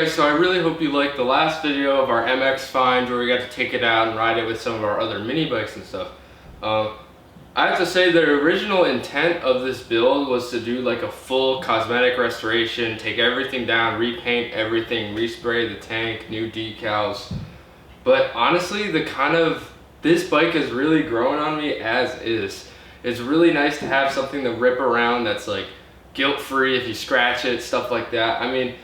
guys, so I really hope you liked the last video of our MX find where we got to take it out and ride it with some of our other mini bikes and stuff. I have to say the original intent of this build was to do like a full cosmetic restoration, take everything down, repaint everything, respray the tank, new decals. But honestly, this bike has really grown on me as is. It's really nice to have something to rip around that's like guilt-free if you scratch it, stuff like that. I mean,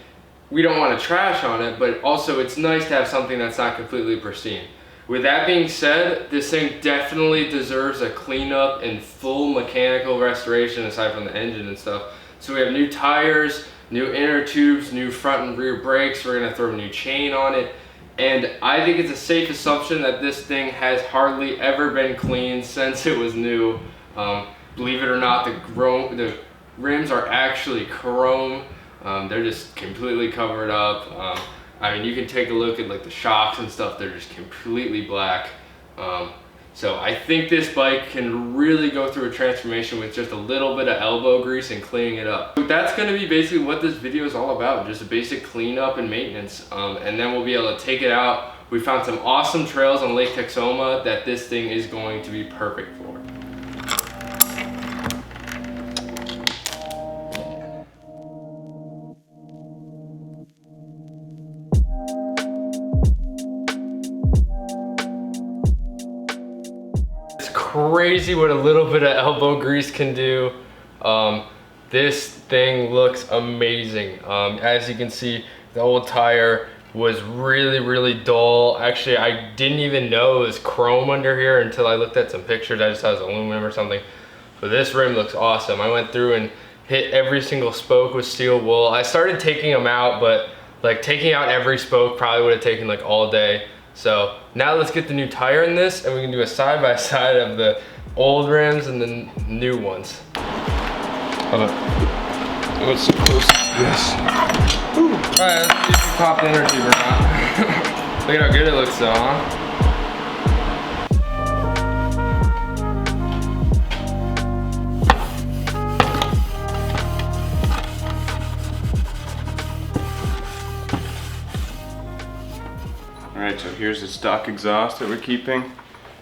we don't want to trash on it, but also it's nice to have something that's not completely pristine. With that being said, this thing definitely deserves a cleanup and full mechanical restoration aside from the engine and stuff. So we have new tires, new inner tubes, new front and rear brakes. We're gonna throw a new chain on it. And I think it's a safe assumption that this thing has hardly ever been cleaned since it was new. Believe it or not, the rims are actually chrome. They're just completely covered up. I mean, you can take a look at like the shocks and stuff, they're just completely black. So I think this bike can really go through a transformation with just a little bit of elbow grease and cleaning it up. But that's gonna be basically what this video is all about, just a basic cleanup and maintenance. And then we'll be able to take it out. We found some awesome trails on Lake Texoma that this thing is going to be perfect for. Crazy what a little bit of elbow grease can do. This thing looks amazing. As you can see, the old tire was really dull. Actually, I didn't even know it was chrome under here until I looked at some pictures. I just thought it was aluminum or something. But this rim looks awesome. I went through and hit every single spoke with steel wool. I started taking them out, but like taking out every spoke probably would have taken like all day. So now let's get the new tire in this and we can do a side-by-side of the old rims and the new ones. Hold on. Oh, it's so close. Yes. Whew. All right, let's see if we pop the inner tube or not. Look at how good it looks though, huh? Alright, so here's the stock exhaust that we're keeping.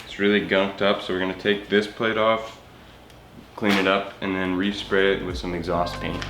It's really gunked up, so we're going to take this plate off, clean it up, and then respray it with some exhaust paint.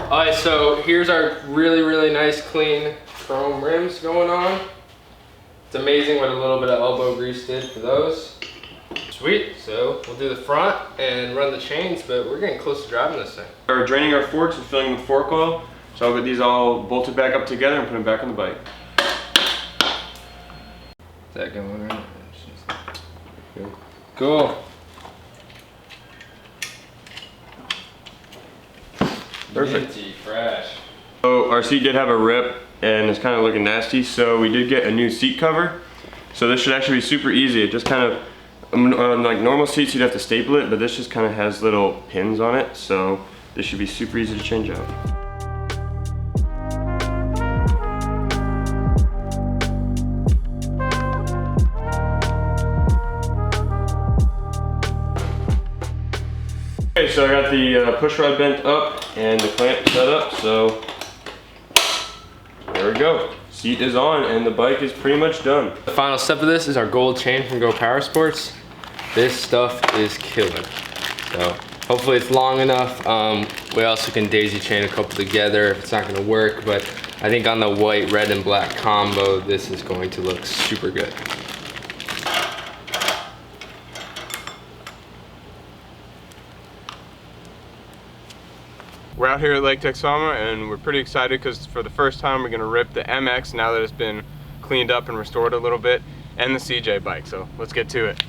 Alright, so here's our really nice clean chrome rims going on. It's amazing what a little bit of elbow grease did for those. Sweet, so we'll do the front and run the chains, but we're getting close to driving this thing. We're draining our forks and filling with fork oil, so I'll get these all bolted back up together and put them back on the bike. Is that going right? Cool. Perfect. Minty, fresh. So our seat did have a rip and it's kind of looking nasty, so we did get a new seat cover. So this should actually be super easy. It just kind of, on like normal seats you'd have to staple it, but this just kind of has little pins on it, so this should be super easy to change out. Okay, so I got the push rod bent up and the clamp set up, so there we go. Seat is on and the bike is pretty much done. The final step of this is our gold chain from Go Power Sports. This stuff is killing. So hopefully it's long enough. We also can daisy chain a couple together if it's not gonna work, but I think on the white, red, and black combo, this is going to look super good. We're out here at Lake Texoma and we're pretty excited because for the first time we're gonna rip the MX now that it's been cleaned up and restored a little bit, and the CJ bike, so let's get to it.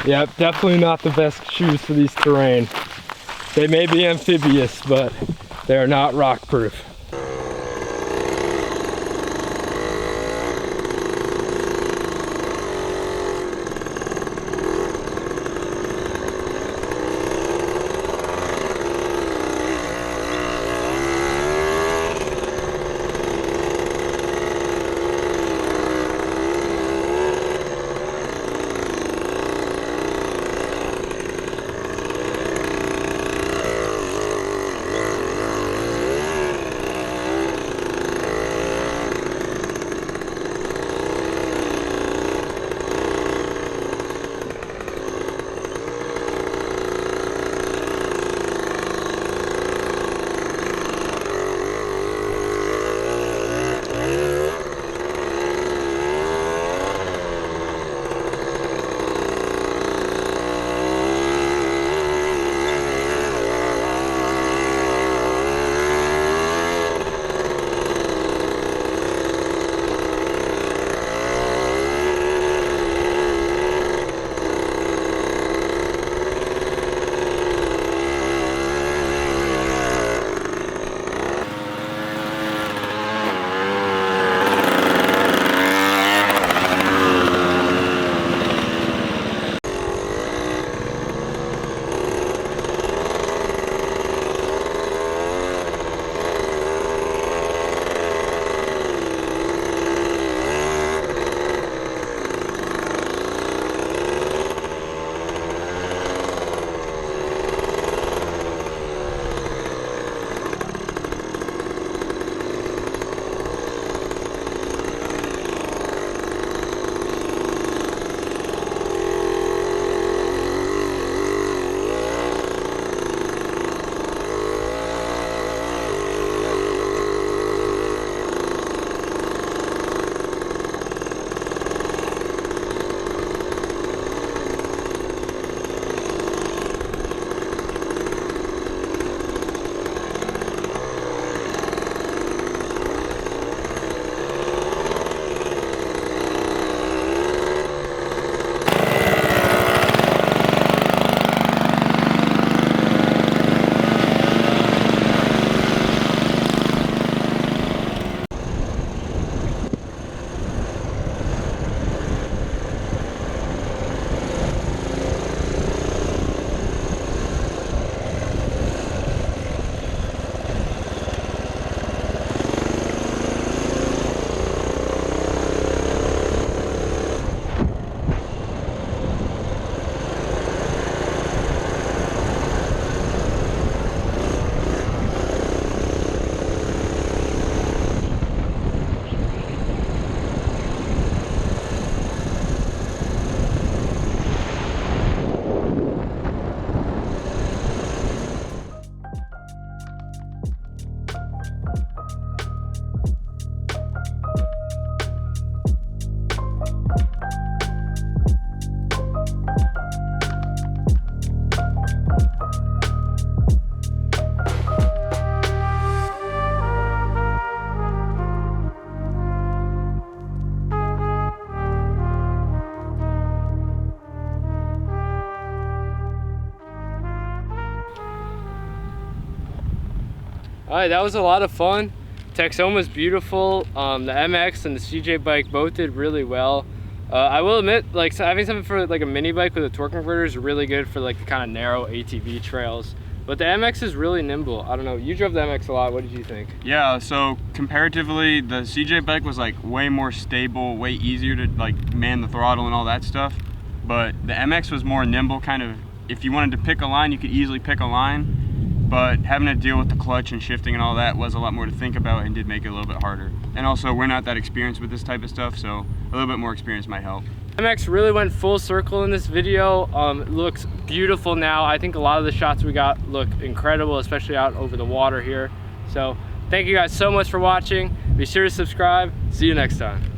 Yep, definitely not the best shoes for these terrain. They may be amphibious, but they are not rock proof. All right, that was a lot of fun. Texoma's beautiful. The MX and the CJ bike both did really well. I will admit, like, having something for like a mini bike with a torque converter is really good for like the kind of narrow ATV trails. But the MX is really nimble. I don't know, you drove the MX a lot. What did you think? Yeah, so comparatively, the CJ bike was like way more stable, way easier to like man the throttle and all that stuff. But the MX was more nimble, kind of, if you wanted to pick a line, you could easily pick a line. But having to deal with the clutch and shifting and all that was a lot more to think about and did make it a little bit harder. And also, we're not that experienced with this type of stuff, so a little bit more experience might help. MX really went full circle in this video. It looks beautiful now. I think a lot of the shots we got look incredible, especially out over the water here. So thank you guys so much for watching. Be sure to subscribe. See you next time.